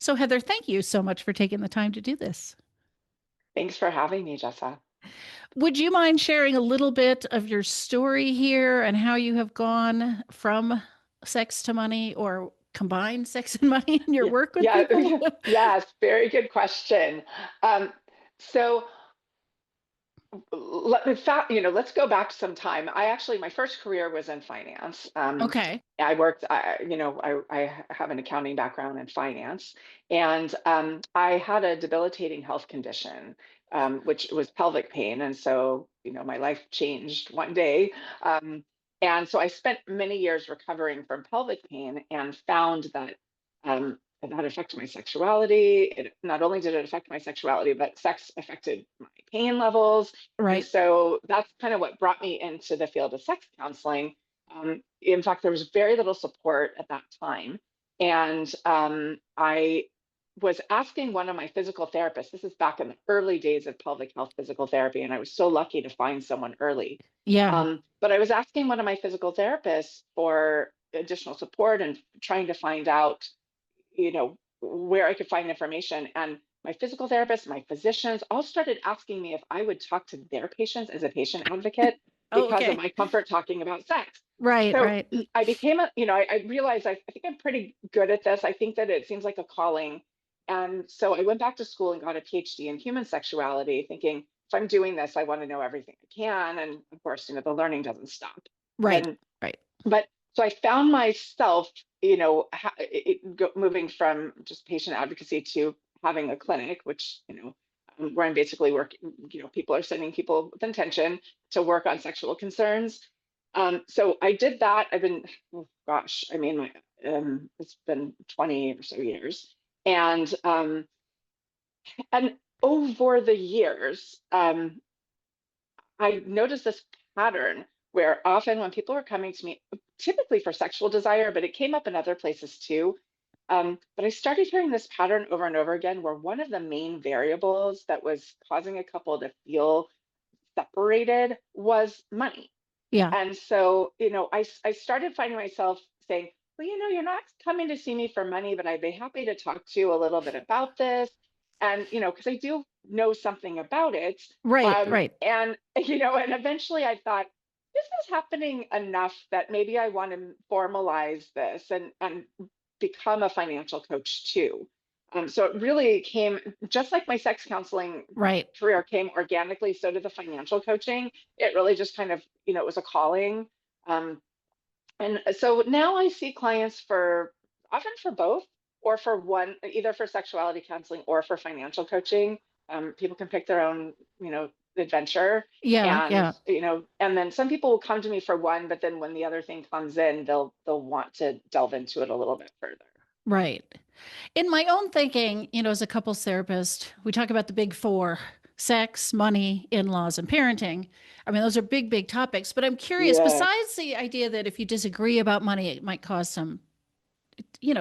So, Heather, thank you so much for taking the time to do this. Thanks for having me, Jessa. Would you mind sharing a little bit of your story here and how you have gone from sex to money or combined sex and money in your Yeah, work with people? yeah, yes, very good question. Um, so let's go back some time. My first career was in finance. Okay. I worked, I have an accounting background in finance, and I had a debilitating health condition, which was pelvic pain. And so, my life changed one day. And so I spent many years recovering from pelvic pain and found that that affected my sexuality. It not only did it affect my sexuality, but sex affected my pain levels. And Right. so that's kind of what brought me into the field of sex counseling. In fact, there was very little support at that time. And I was asking one of my physical therapists, this is back in the early days of pelvic health physical therapy, and I was so lucky to find someone early. Yeah. But I was asking one of my physical therapists for additional support and trying to find out, where I could find information. And my physical therapist, my physicians all started asking me if I would talk to their patients as a patient advocate Oh, because of okay. my comfort talking about sex. Right, So right. I became I realized I think I'm pretty good at this. I think that it seems like a calling. And so I went back to school and got a PhD in human sexuality, thinking if I'm doing this, I want to know everything I can. And of course, the learning doesn't stop. Right, And right. but so I found myself, moving from just patient advocacy to having a clinic, which, where I'm basically working, people are sending people with intention to work on sexual concerns. So I did that. I've been, oh gosh, I mean, it's been 20 or so years. And over the years, I noticed this pattern where often when people were coming to me, typically for sexual desire, but it came up in other places too. But I started hearing this pattern over and over again, where one of the main variables that was causing a couple to feel separated was money. Yeah. And so, I started finding myself saying, well, you're not coming to see me for money, but I'd be happy to talk to you a little bit about this. And, because I do know something about it. Right, right. And eventually I thought, this is happening enough that maybe I want to formalize this and become a financial coach too. So it really came just like my sex counseling Right. career came organically, so did the financial coaching. It really just kind of, it was a calling. Um, and so now I see clients for often for both or for one, either for sexuality counseling or for financial coaching. People can pick their own, adventure. Yeah, And, yeah. and then some people will come to me for one, but then when the other thing comes in, they'll want to delve into it a little bit further. Right. In my own thinking, as a couples therapist, we talk about the big four: sex, money, in laws, and parenting. I mean, those are big, big topics. But I'm curious, Yes. besides the idea that if you disagree about money, it might cause some,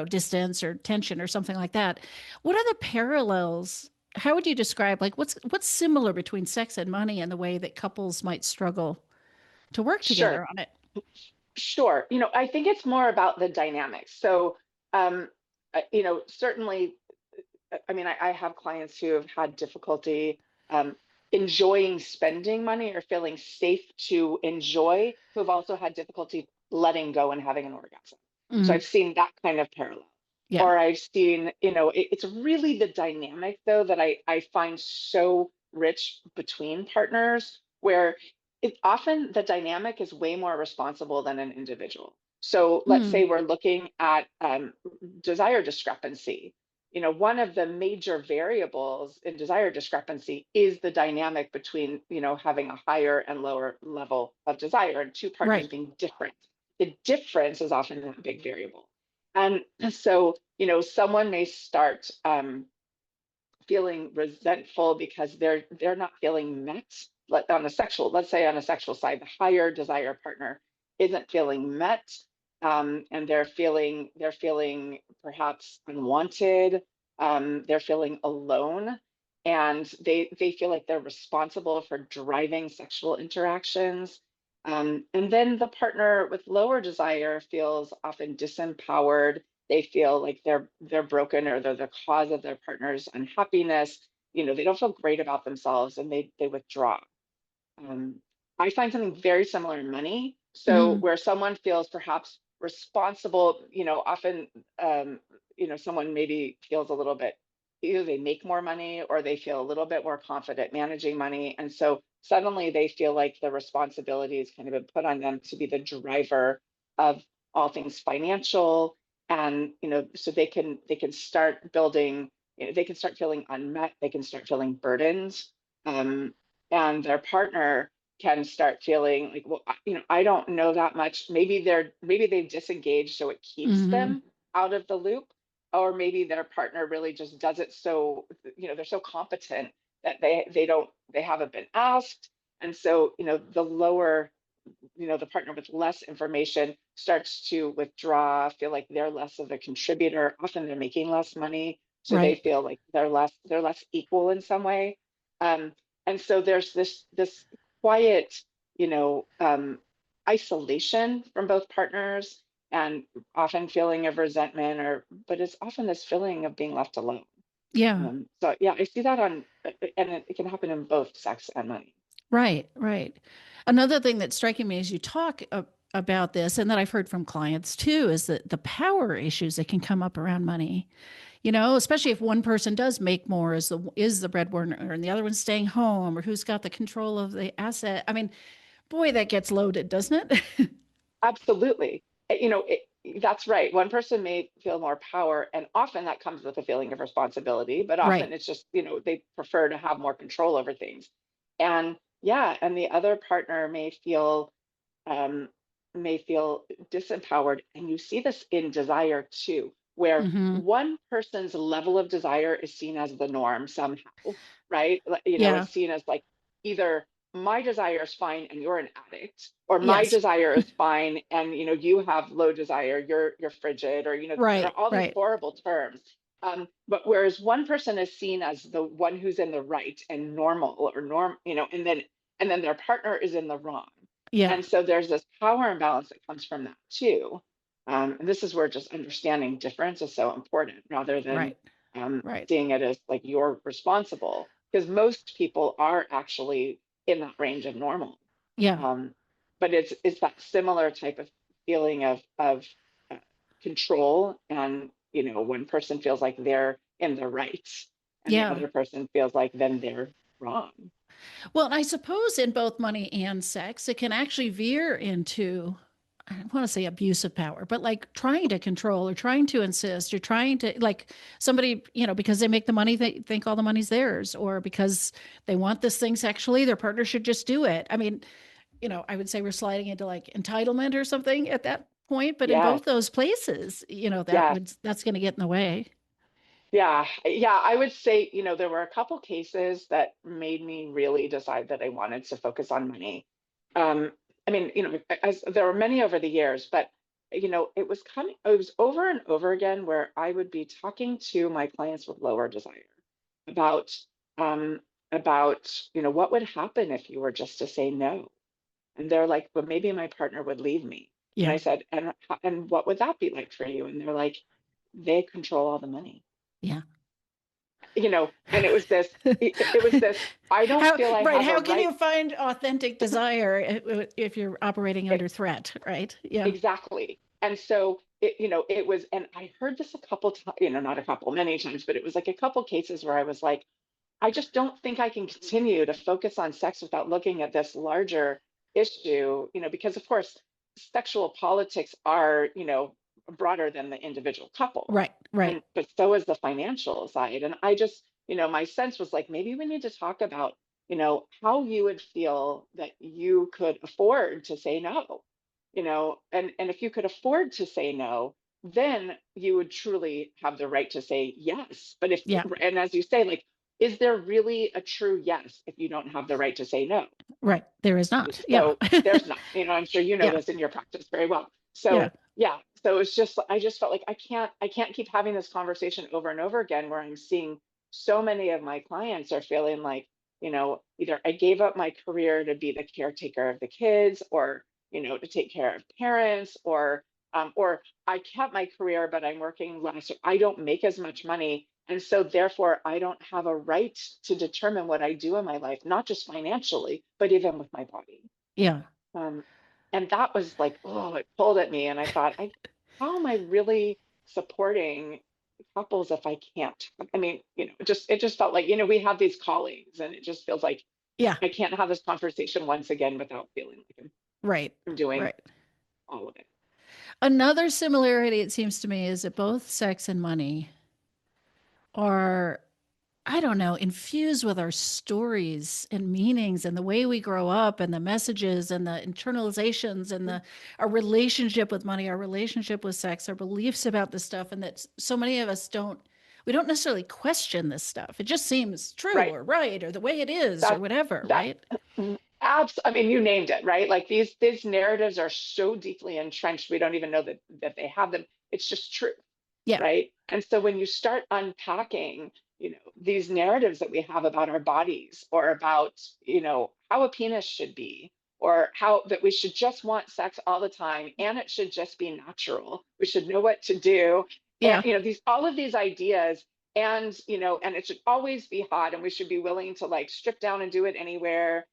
distance or tension or something like that, what are the parallels? How would you describe, like, what's similar between sex and money and the way that couples might struggle to work together Sure. on it? Sure. I think it's more about the dynamics. So, certainly, I mean, I have clients who have had difficulty um, enjoying spending money or feeling safe to enjoy, who have also had difficulty letting go and having an orgasm. So Mhm. I've seen that kind of parallel. Yeah. Or I've seen, it's really the dynamic though that I find so rich between partners, where often the dynamic is way more responsible than an individual. So let's Mm. say we're looking at desire discrepancy. One of the major variables in desire discrepancy is the dynamic between, having a higher and lower level of desire and two partners Right. being different. The difference is often that big variable. And so, someone may start feeling resentful because they're not feeling met. Let's say on a sexual side, the higher desire partner isn't feeling met, and they're feeling perhaps unwanted. They're feeling alone, and they feel like they're responsible for driving sexual interactions. And then the partner with lower desire feels often disempowered. they feel like they're broken, or they're the cause of their partner's unhappiness. They don't feel great about themselves, and they withdraw. um, I find something very similar in money. So Hmm. where someone feels perhaps responsible, often, someone maybe feels a little bit, either they make more money or they feel a little bit more confident managing money. And so suddenly they feel like the responsibility has kind of been put on them to be the driver of all things financial. And, so they can start building, they can start feeling unmet, they can start feeling burdened. Um, and their partner can start feeling like, well, I don't know that much. Maybe they've disengaged, so it keeps Hmm. them out of the loop. Or maybe their partner really just does it, so they're so competent that they haven't been asked. And so the lower, the partner with less information starts to withdraw, feel like they're less of a contributor. Often they're making less money, so they Right. feel like they're less equal in some way. um, and so there's this quiet, you know um, isolation from both partners, and often feeling of resentment, but it's often this feeling of being left alone. Yeah. So yeah, I see that and it can happen in both sex and money. Right, right. Another thing that's striking me as you talk about this, and that I've heard from clients too, is that the power issues that can come up around money. Especially if one person does make more as the breadwinner, and the other one's staying home, or who's got the control of the asset. I mean, boy, that gets loaded, doesn't it? Absolutely. That's right. One person may feel more power, and often that comes with a feeling of responsibility, but Right. often it's just, they prefer to have more control over things. And yeah, and the other partner um, may feel disempowered. And you see this in desire too, where Hmm. one person's level of desire is seen as the norm somehow, right? Yeah. It's seen as like, either my desire is fine and you're an addict, or my Yes. desire is fine and you have low desire, you're frigid, or there Right. are all these Right. horrible terms. But whereas one person is seen as the one who's in the right and normal, or and then their partner is in the wrong. Yeah. And so there's this power imbalance that comes from that too. And this is where just understanding difference is so important, rather than Right. Right. seeing it as like you're responsible, because most people are actually in that range of normal. Yeah. Um, but it's that similar type of feeling of uh, control, and one person feels like they're in the right, and the Yeah. other person feels like then they're wrong. Well, I suppose in both money and sex, it can actually veer into, I don't want to say abuse of power, but like trying to control or trying to insist or trying to, like, somebody, because they make the money, they think all the money's theirs, or because they want this thing sexually, their partner should just do it. I mean, I would say we're sliding into like entitlement or something at that point, but in Yes, both those places, yes. that's going to get in the way. Yeah, yeah, I would say, there were a couple cases that made me really decide that I wanted to focus on money. Um, I mean, as there were many over the years, but it was over and over again where I would be talking to my clients with lower desire about um what would happen if you were just to say no. And they're like, "But maybe my partner would leave me." And I Yeah. said, "And what would that be like for you?" And they're like, "They control all the money." Yeah. And it was this, I don't How, feel I right. have a How can right. you find authentic desire if you're operating it, under threat? Right. Yeah. exactly. And so it was, and I heard this a couple times, not a couple, many times, but it was like a couple cases where I was like, I just don't think I can continue to focus on sex without looking at this larger issue, because of course, sexual politics are, broader than the individual couple. Right. Right. But so is the financial side. And I just, my sense was like, maybe we need to talk about, how you would feel that you could afford to say no, and if you could afford to say no, then you would truly have the right to say yes. But if, Yeah. and as you say, like, is there really a true yes if you don't have the right to say no? Right. There is not. Yeah. So there's not, I'm sure you know Yeah. this in your practice very well. Yeah. So yeah, so it's just, I just felt like I can't keep having this conversation over and over again, where I'm seeing so many of my clients are feeling like, either I gave up my career to be the caretaker of the kids, or, to take care of parents, or, or I kept my career, but I'm working less, or I don't make as much money. And so therefore I don't have a right to determine what I do in my life, not just financially, but even with my body. Yeah. Um, and that was like, oh, it pulled at me. And I thought, how am I really supporting couples if I can't? I mean, it just felt like, we have these callings, and it just feels like Yeah. I can't have this conversation once again without feeling like Right. I'm doing Right. all of it. Another similarity, it seems to me, is that both sex and money are, I don't know, infused with our stories and meanings and the way we grow up and the messages and the internalizations and our relationship with money, our relationship with sex, our beliefs about this stuff. And that so many of us we don't necessarily question this stuff. It just seems true Right. or right or the way it is or That whatever, that right? I mean, you named it, right? Like these narratives are so deeply entrenched, we don't even know that they have them. It's just true, Yeah. right? And so when you start unpacking, these narratives that we have about our bodies, or about, how a penis should be, or how that we should just want sex all the time, and it should just be natural. We should know what to do. And Yeah. these all of these ideas, and and it should always be hot, and we should be willing to like strip down and do it anywhere.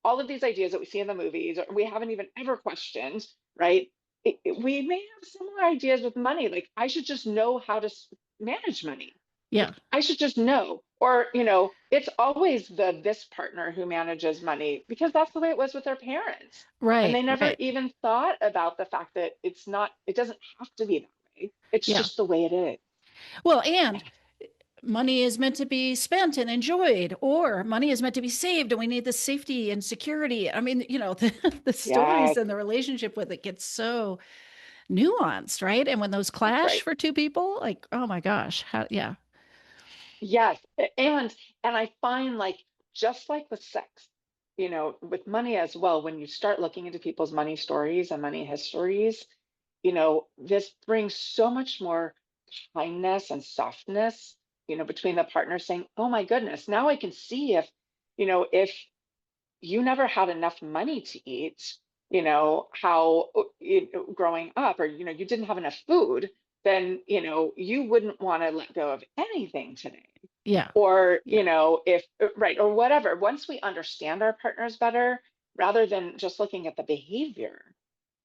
All of these ideas that we see in the movies, or we haven't even ever questioned, right? We may have similar ideas with money. Like, I should just know how to manage money. Yeah. Like, I should just know. Or, it's always this partner who manages money, because that's the way it was with their parents. And Right. they never Right. even thought about the fact that it doesn't have to be that way. It's Yeah. just the way it is. Well, and money is meant to be spent and enjoyed, or money is meant to be saved, and we need the safety and security. I mean, the stories Yes, and the relationship with it gets so nuanced, right? And when those that's clash right. for two people, like, oh my gosh, yeah, Yes, and I find, like, just like with sex, with money as well, when you start looking into people's money stories and money histories, this brings so much more kindness and softness, between the partners, saying, "Oh my goodness, now I can see if you never had enough money to eat, how growing up, or you didn't have enough food, then you wouldn't want to let go of anything today." yeah, Or yeah, if right, or whatever. Once we understand our partners better, rather than just looking at the behavior,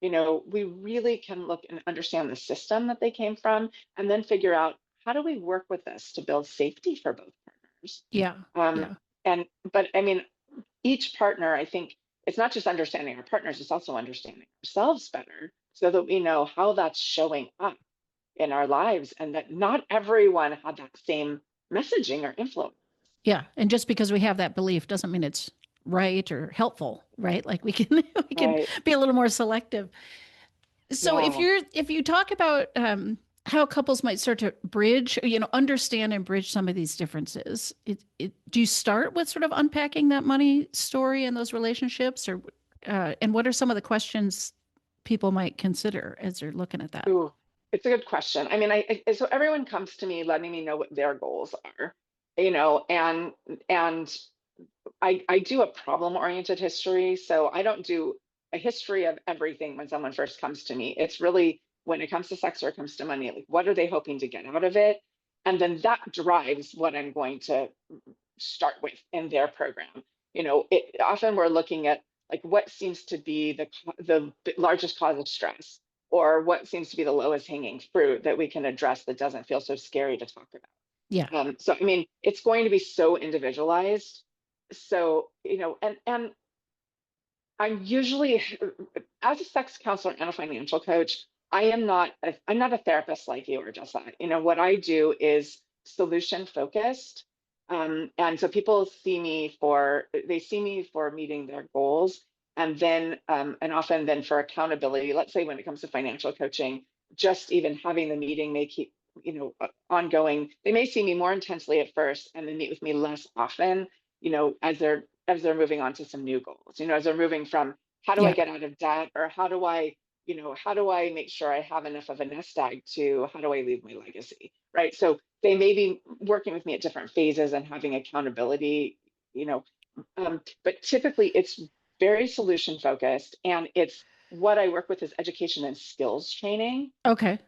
we really can look and understand the system that they came from, and then figure out, how do we work with this to build safety for both partners. yeah, um, yeah, but I mean, each partner, I think, it's not just understanding our partners, it's also understanding ourselves better, so that we know how that's showing up in our lives, and that not everyone had that same messaging or influence. yeah. And just because we have that belief doesn't mean it's right or helpful, right? Like we can we can Right. be a little more selective. So Yeah. if you talk about how couples might start to bridge, understand and bridge some of these differences, do you start with sort of unpacking that money story and those relationships, or and what are some of the questions people might consider as they're looking at that? Ooh, it's a good question. I mean, so everyone comes to me letting me know what their goals are, and I do a problem-oriented history, so I don't do a history of everything when someone first comes to me. It's really, when it comes to sex or it comes to money, like, what are they hoping to get out of it? And then that drives what I'm going to start with in their program. Often we're looking at, like, what seems to be the largest cause of stress, or what seems to be the lowest hanging fruit that we can address, that doesn't feel so scary to talk about. Yeah. So I mean, it's going to be so individualized. So, and I'm usually, as a sex counselor and a financial coach, I'm not a therapist like you or just that. What I do is solution focused. And so people they see me for meeting their goals, and then and often then for accountability. Let's say when it comes to financial coaching, just even having the meeting may keep, ongoing. They may see me more intensely at first, and then meet with me less often, as they're moving on to some new goals, as they're moving from, how do I Yeah. get out of debt, or how do I make sure I have enough of a nest egg, to how do I leave my legacy, right? So they may be working with me at different phases and having accountability, but typically it's very solution focused, and it's what I work with is education and skills training. Okay.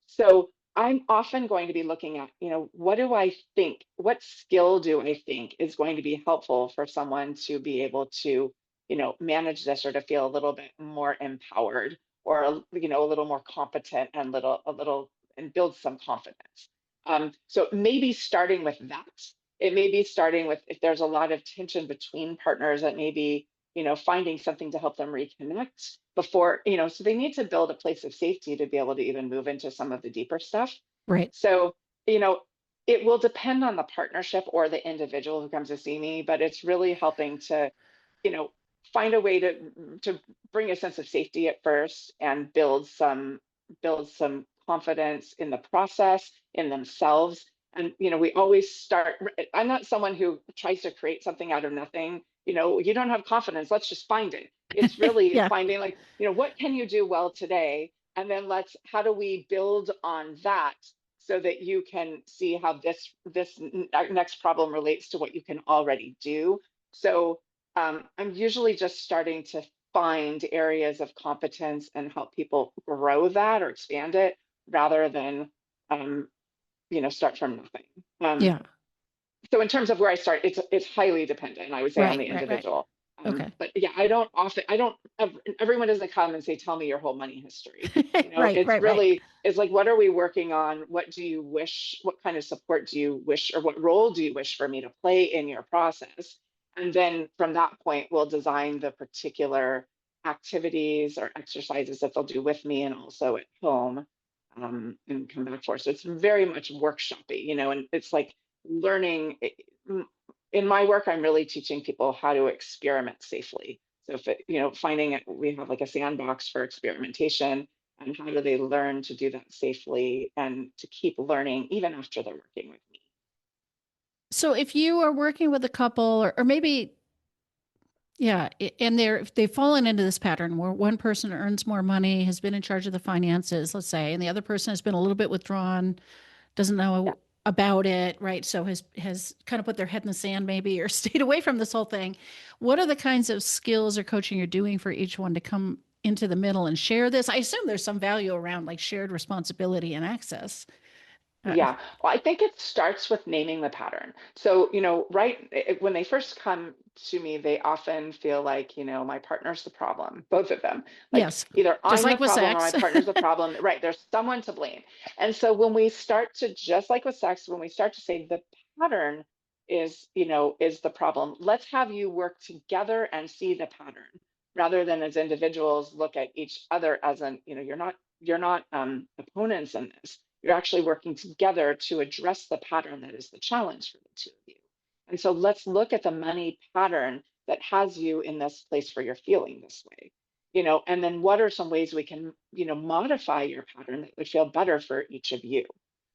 So I'm often going to be looking at, what do I think, what skill do I think is going to be helpful for someone to be able to, manage this or to feel a little bit more empowered or, a little more competent and and build some confidence. So maybe starting with that, it may be starting with if there's a lot of tension between partners, that maybe, finding something to help them reconnect before, so they need to build a place of safety to be able to even move into some of the deeper stuff. Right. So, you know, it will depend on the partnership or the individual who comes to see me, but it's really helping to, you know, find a way to bring a sense of safety at first and build some confidence in the process, in themselves. And we always start. I'm not someone who tries to create something out of nothing. You don't have confidence, let's just find it. It's really Yeah. finding, like, what can you do well today, and then how do we build on that so that you can see how this next problem relates to what you can already do. So I'm usually just starting to find areas of competence and help people grow that or expand it, rather than um, start from nothing. Um, Yeah. so in terms of where I start, it's highly dependent, I would say, on Right. the Right. Right. individual. Okay. But yeah, I don't, everyone doesn't come and say, tell me your whole money history. Right. It's Right. Right. really, it's like, what are we working on? What do you wish, what kind of support do you wish, or what role do you wish for me to play in your process? And then from that point, we'll design the particular activities or exercises that they'll do with me and also at home, and come back for. So it's very much workshoppy, and it's like learning. In my work, I'm really teaching people how to experiment safely. So if finding it, we have like a sandbox for experimentation, and how do they learn to do that safely and to keep learning even after they're working with me. So if you are working with a couple, or maybe, yeah, and they've fallen into this pattern where one person earns more money, has been in charge of the finances, let's say, and the other person has been a little bit withdrawn, doesn't Yeah. know about it, right? So has kind of put their head in the sand maybe, or stayed away from this whole thing. What are the kinds of skills or coaching you're doing for each one to come into the middle and share this? I assume there's some value around like shared responsibility and access. Yeah, well, I think it starts with naming the pattern. So, right, when they first come to me, they often feel like, my partner's the problem, both of them. Like Yes, either just I'm the like with problem or my sex. partner's the problem. Right, there's someone to blame. And so when we start to, just like with sex, when we start to say the pattern is the problem, let's have you work together and see the pattern, rather than as individuals look at each other as you're not opponents in this. You're actually working together to address the pattern that is the challenge for the two of you. And so let's look at the money pattern that has you in this place where you're feeling this way. And then what are some ways we can, modify your pattern that would feel better for each of you?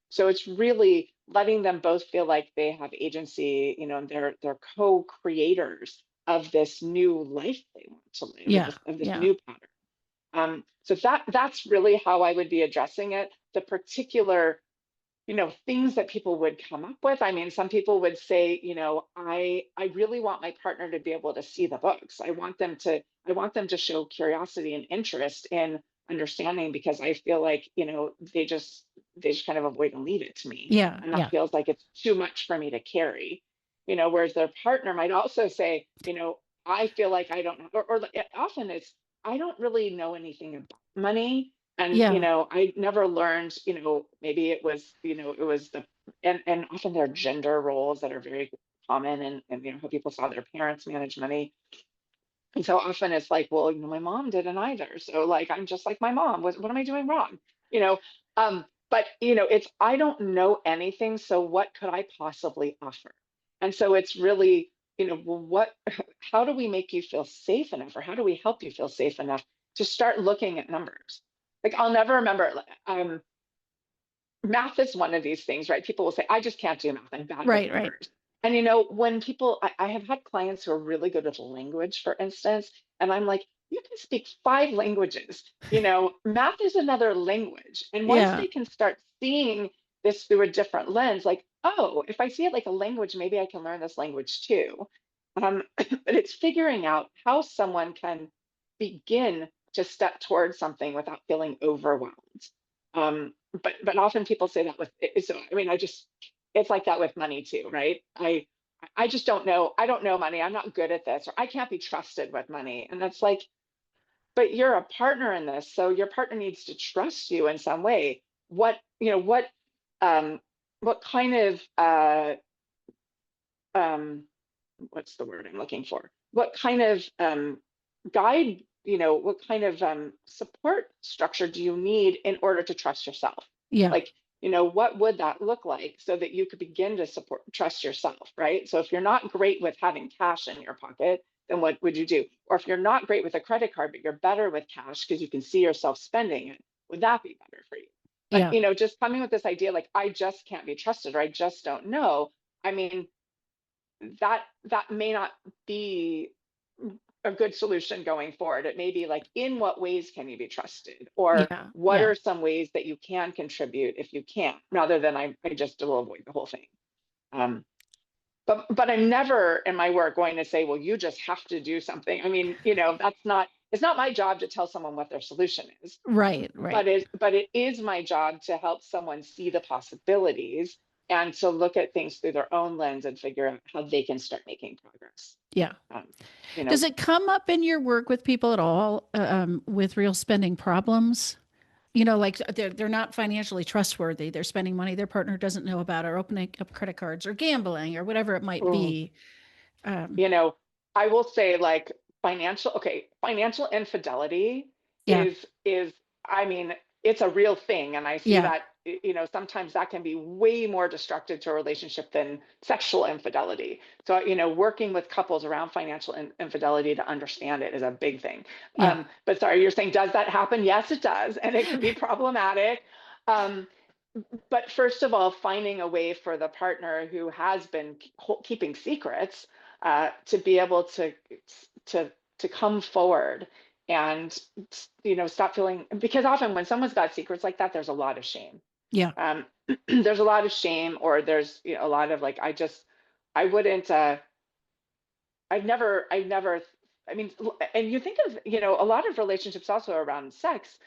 So it's really letting them both feel like they have agency, and they're co-creators of this new life they want to live, Yeah, of this yeah, new pattern. So that's really how I would be addressing it. The particular, things that people would come up with. I mean, some people would say, I really want my partner to be able to see the books. I want them to show curiosity and interest in understanding, because I feel like, they just kind of avoid and leave it to me. yeah, And that yeah, feels like it's too much for me to carry. Whereas their partner might also say, I feel like I don't know, or often it's, I don't really know anything about money. And, yeah, I never learned, maybe it was and often there are gender roles that are very common, and how people saw their parents manage money. And so often it's like, well, my mom didn't either. So like, I'm just like my mom. What am I doing wrong? You know, but it's, I don't know anything. So what could I possibly offer? And so it's really, well, how do we make you feel safe enough, or how do we help you feel safe enough to start looking at numbers? Like, I'll never remember, math is one of these things, right? People will say, I just can't do math. I'm bad with right, right. numbers. And when people, I have had clients who are really good with language, for instance, and I'm like, you can speak 5 languages. Math is another language. And once Yeah, they can start seeing this through a different lens, like, oh, if I see it like a language, maybe I can learn this language too. But it's figuring out how someone can begin to step towards something without feeling overwhelmed. But often people say that with, so I mean, it's like that with money too, right? I just don't know. I don't know money. I'm not good at this, or I can't be trusted with money. And that's like, but you're a partner in this, so your partner needs to trust you in some way. What kind of what's the word I'm looking for? What kind of guide, what kind of support structure do you need in order to trust yourself? Yeah. Like, what would that look like so that you could begin to trust yourself, right? So if you're not great with having cash in your pocket, then what would you do? Or if you're not great with a credit card, but you're better with cash because you can see yourself spending it, would that be better for you? But, Yeah. just coming with this idea, like, I just can't be trusted, or I just don't know. I mean, that may not be a good solution going forward. It may be like, in what ways can you be trusted? Or Yeah. what Yeah. are some ways that you can contribute if you can't, rather than I just will avoid the whole thing. But I'm never in my work going to say, well, you just have to do something. I mean, it's not my job to tell someone what their solution is. Right. Right. But it is my job to help someone see the possibilities and to look at things through their own lens and figure out how they can start making progress. Yeah. Um, Does it come up in your work with people at all, with real spending problems? Like they're not financially trustworthy. They're spending money their partner doesn't know about, or opening up credit cards, or gambling, or whatever it might mm, be. you know, I will say, like, financial infidelity Yeah. is, I mean, it's a real thing. And I see Yeah. that, sometimes that can be way more destructive to a relationship than sexual infidelity. So, working with couples around financial infidelity to understand it is a big thing. Yeah. But sorry, you're saying, does that happen? Yes, it does. And it can be problematic. Um, but first of all, finding a way for the partner who has been keeping secrets, to be able to come forward and, stop feeling, because often when someone's got secrets like that, there's a lot of shame. Yeah. There's a lot of shame, or there's, a lot of like, I wouldn't, I've never, I mean, and you think of, a lot of relationships also around sex.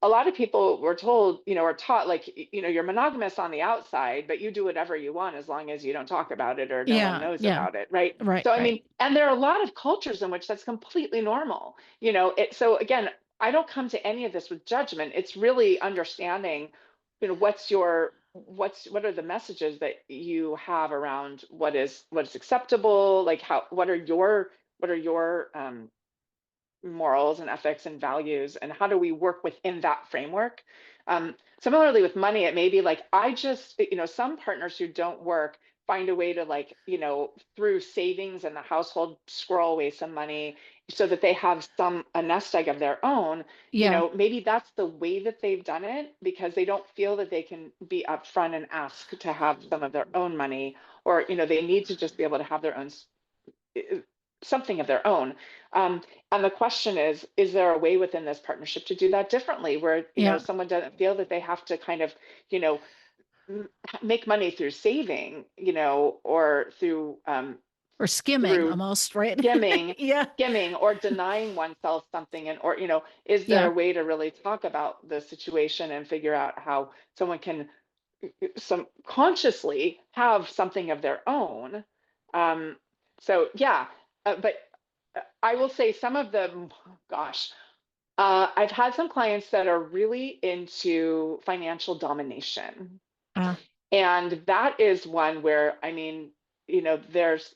A lot of people were told, or taught, like, you're monogamous on the outside, but you do whatever you want as long as you don't talk about it or no one Yeah. knows Yeah. about it, right? Right. So, I Right. mean, and there are a lot of cultures in which that's completely normal, so again, I don't come to any of this with judgment. It's really understanding, what are the messages that you have around what is acceptable, like, what are your morals and ethics and values, and how do we work within that framework. Similarly with money, it may be like, some partners who don't work find a way to, like, through savings in the household, squirrel away some money so that they have a nest egg of their own. Yeah. Maybe that's the way that they've done it because they don't feel that they can be upfront and ask to have some of their own money, or they need to just be able to have their own, something of their own. And the question is there a way within this partnership to do that differently, where, Yeah. someone doesn't feel that they have to kind of, you know, make money through saving, or Or skimming through almost, right? skimming, Yeah. or denying oneself something, and, or, is there Yeah. a way to really talk about the situation and figure out how someone can some consciously have something of their own. So yeah, but I will say some of them, gosh, I've had some clients that are really into financial domination. Uh, And that is one where, I mean, there's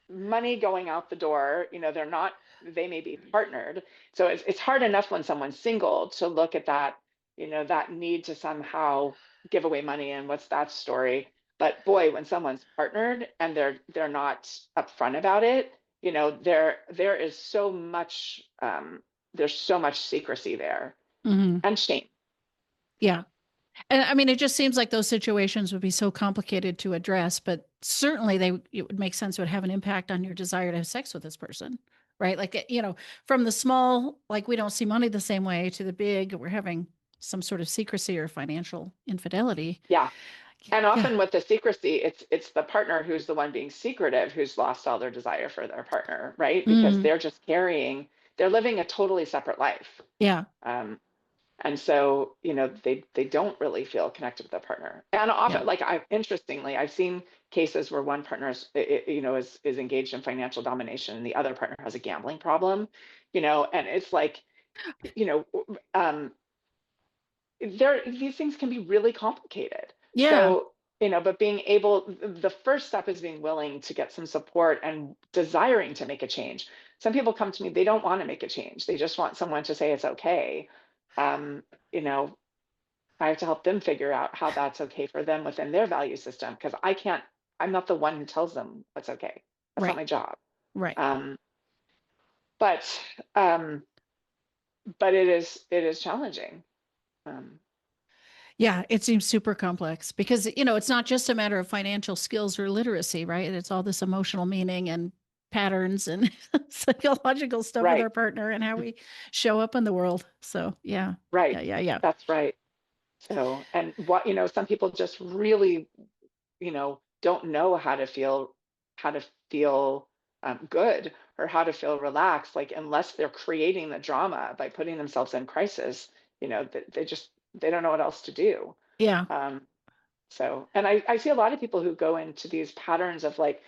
money going out the door, they may be partnered. So it's hard enough when someone's single to look at that, that need to somehow give away money, and what's that story. But boy, when someone's partnered and they're not upfront about it, there is so much, there's so much secrecy there, mhm. and shame. Yeah. And I mean, it just seems like those situations would be so complicated to address, but certainly it would make sense, it would have an impact on your desire to have sex with this person, right? Like, from the small, like, we don't see money the same way, to the big, we're having some sort of secrecy or financial infidelity. Yeah. And Yeah. often with the secrecy, it's the partner who's the one being secretive who's lost all their desire for their partner, right? Because Mm, they're living a totally separate life. Yeah. Um, and so, they don't really feel connected with their partner. And Yeah. often, like interestingly, I've seen cases where one partner is engaged in financial domination and the other partner has a gambling problem, and it's like, you know, um, these things can be really complicated. Yeah. So, but the first step is being willing to get some support and desiring to make a change. Some people come to me, they don't want to make a change. They just want someone to say it's okay. Um, you know, I have to help them figure out how that's okay for them within their value system, because I'm not the one who tells them what's okay. That's not Right. my job. Right. Um, but um, but it is challenging. Um, Yeah, it seems super complex because, it's not just a matter of financial skills or literacy, right? It's all this emotional meaning and patterns and psychological stuff with right, our partner and how we show up in the world. So, yeah. right. Yeah, yeah, yeah. That's right. So, and some people just really, don't know how to feel good, or how to feel relaxed, like unless they're creating the drama by putting themselves in crisis, they don't know what else to do. Yeah. Um, so, and I see a lot of people who go into these patterns of like,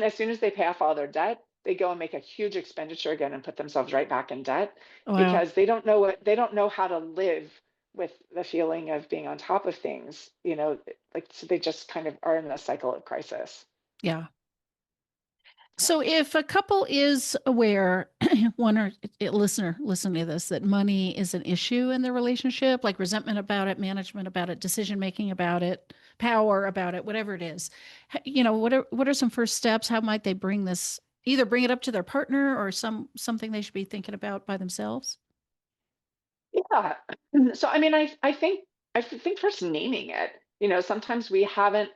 as soon as they pay off all their debt, they go and make a huge expenditure again and put themselves right back in debt, Wow. because they don't know how to live with the feeling of being on top of things, like, so they just kind of are in a cycle of crisis. Yeah. Yeah. So if a couple is aware, one or a listener listening to this, that money is an issue in their relationship, like resentment about it, management about it, decision making about it, power about it, whatever it is, what are some first steps? How might they either bring it up to their partner or something they should be thinking about by themselves? Yeah. So, I mean, I think first naming it, sometimes we haven't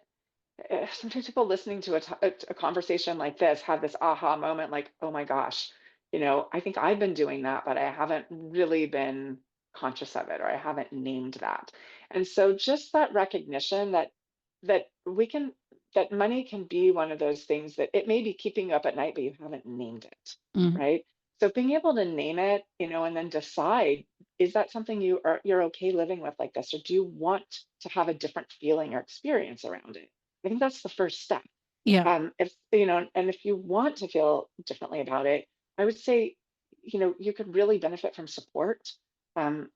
sometimes people listening to a conversation like this have this aha moment, like, oh my gosh, I think I've been doing that, but I haven't really been conscious of it, or I haven't named that. And so just that recognition that we can that money can be one of those things that it may be keeping you up at night, but you haven't named it, Mm, right? So being able to name it, and then decide, is that something you're okay living with like this, or do you want to have a different feeling or experience around it? I think that's the first step. yeah. If you want to feel differently about it, I would say, you could really benefit from support. Often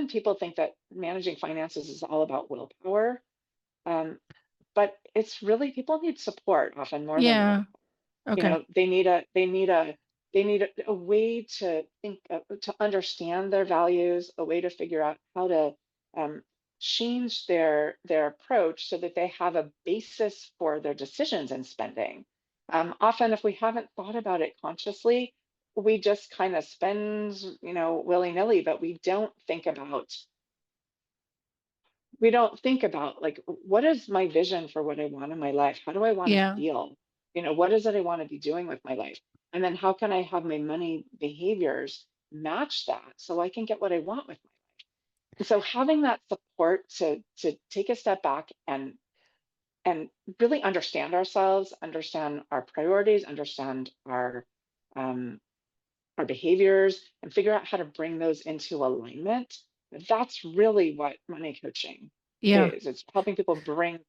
people think that managing finances is all about willpower, but it's really, people need support often more than Yeah. willpower. Okay. They need a way to think, to understand their values, a way to figure out how to um, change their approach so that they have a basis for their decisions and spending. Often, if we haven't thought about it consciously, we just kind of spend, willy-nilly, but we don't think about like, what is my vision for what I want in my life? How do I want to Yeah. feel? What is it I want to be doing with my life? And then how can I have my money behaviors match that so I can get what I want with my life? And so having that support to take a step back and really understand ourselves, understand our priorities, understand um, our behaviors, and figure out how to bring those into alignment. That's really what money coaching Yeah. is. It's helping people bring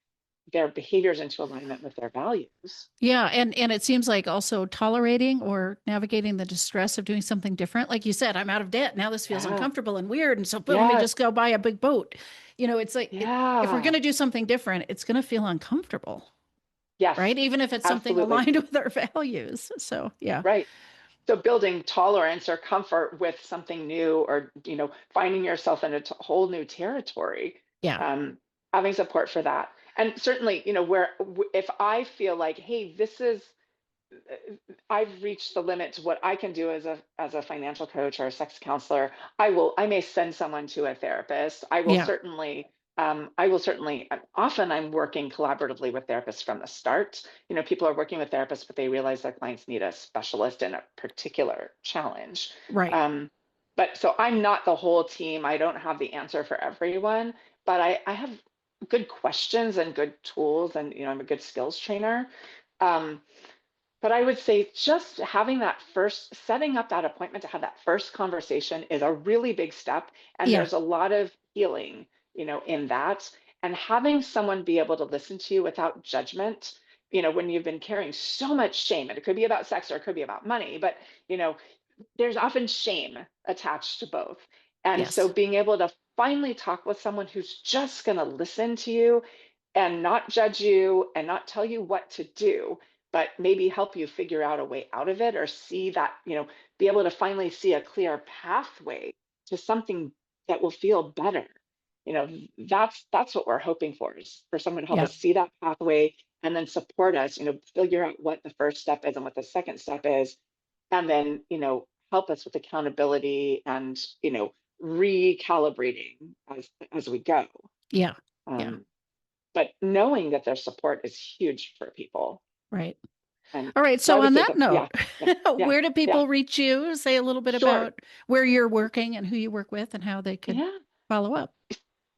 their behaviors into alignment with their values. Yeah, and it seems like also tolerating or navigating the distress of doing something different. Like you said, I'm out of debt. Now this feels Yeah. uncomfortable and weird. And so boom, let me Yes. just go buy a big boat. It's like if we're going Yeah. to do something different, it's going to feel uncomfortable, Yes. right? Even if it's something Absolutely. aligned with our values. So, yeah. Right. So building tolerance or comfort with something new, or finding yourself in a whole new territory, Yeah. um, having support for that. And certainly, if I feel like, hey, I've reached the limit to what I can do as a financial coach or a sex counselor, I may send someone to a therapist. Yeah. Often I'm working collaboratively with therapists from the start. People are working with therapists, but they realize their clients need a specialist in a particular challenge. Right. Um, but so I'm not the whole team. I don't have the answer for everyone, but I have good questions and good tools, and I'm a good skills trainer. Um, But I would say just having that first, setting up that appointment to have that first conversation is a really big step. And Yeah. there's a lot of healing, in that. And having someone be able to listen to you without judgment, when you've been carrying so much shame, and it could be about sex or it could be about money, but, there's often shame attached to both. And so Yes. being able to finally talk with someone who's just going to listen to you and not judge you and not tell you what to do, but maybe help you figure out a way out of it, or see that, be able to finally see a clear pathway to something that will feel better. That's what we're hoping for, is for someone to help Yeah. us see that pathway and then support us, figure out what the first step is and what the second step is, and then, help us with accountability and, recalibrating as we go. Yeah. Yeah. Um, but knowing that their support is huge for people. Right. And All right. so I So would on say that that, yeah, note, yeah, yeah, where do yeah. people reach you? Say a little bit Sure. about where you're working and who you work with and how they could Yeah. follow up.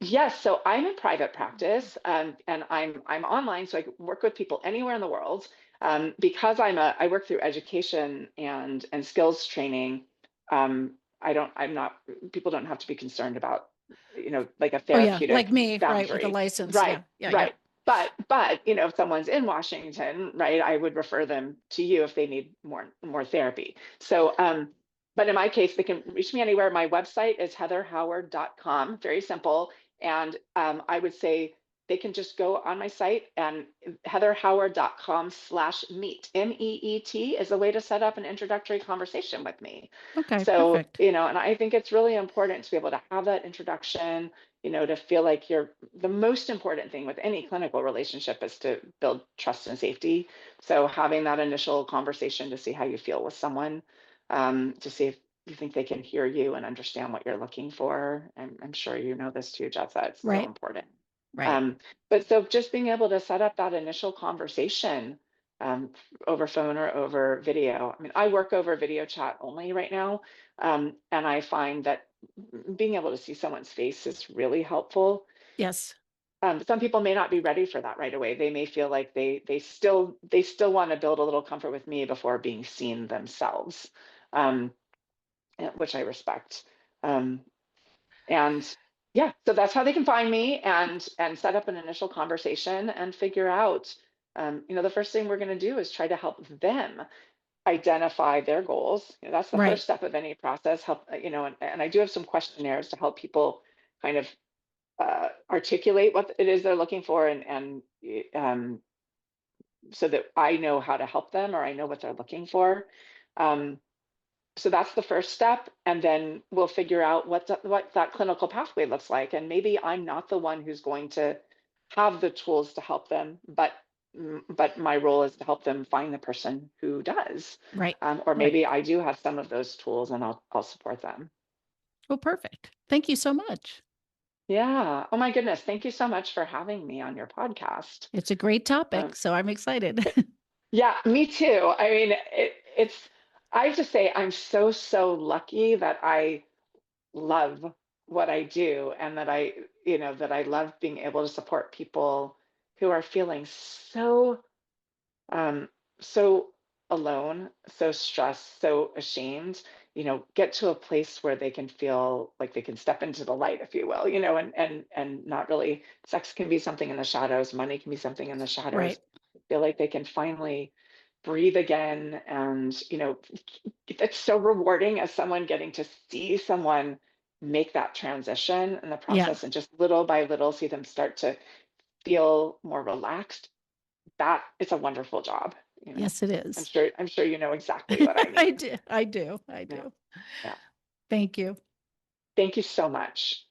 Yes, so I'm in private practice, and I'm online, so I can work with people anywhere in the world. Because I work through education and skills training. I'm not, people don't have to be concerned about, like a Oh yeah, like therapeutic me, right, with a boundary. license. Right, Yeah. Yeah. Yeah. right. But if someone's in Washington, right, I would refer them to you if they need more therapy. So but in my case, they can reach me anywhere. My website is heatherhoward.com, very simple. And I would say they can just go on my site, and heatherhoward.com/meet. MEET is a way to set up an introductory conversation with me. Okay. So, Perfect. and I think it's really important to be able to have that introduction, to feel like the most important thing with any clinical relationship is to build trust and safety. So having that initial conversation to see how you feel with someone, to see if you think they can hear you and understand what you're looking for. I'm sure you know this too, Jessa. It's so Right. important. Right. Um, but so just being able to set up that initial conversation, um, over phone or over video. I mean, I work over video chat only right now. And I find that being able to see someone's face is really helpful. Yes. Some people may not be ready for that right away. They may feel like they still want to build a little comfort with me before being seen themselves, um, which I respect. Um, and yeah, so that's how they can find me and set up an initial conversation and figure out, the first thing we're going to do is try to help them identify their goals. That's the Right. first step of any process. Help, and I do have some questionnaires to help people kind of articulate what it is they're looking for, and so that I know how to help them, or I know what they're looking for. Um, so that's the first step, and then we'll figure out what that clinical pathway looks like. And maybe I'm not the one who's going to have the tools to help them, but my role is to help them find the person who does. Right. Or Right. maybe I do have some of those tools, and I'll support them. Well, perfect. Thank you so much. Yeah. Oh my goodness. Thank you so much for having me on your podcast. It's a great topic, Um, so I'm excited. yeah, me too. I mean, I have to say, I'm so lucky that I love what I do, and that I love being able to support people who are feeling um, so alone, so stressed, so ashamed, get to a place where they can feel like they can step into the light, if you will, and not really, sex can be something in the shadows, money can be something in the shadows, Right. feel like they can finally breathe again. And, it's so rewarding as someone getting to see someone make that transition in the Yeah. process, and just little by little see them start to feel more relaxed. That it's a wonderful job, you know. Yes, it I'm is. sure I'm sure you know exactly what I I mean. do. I do. I Yeah. do. Yeah. Thank you. Thank you so much.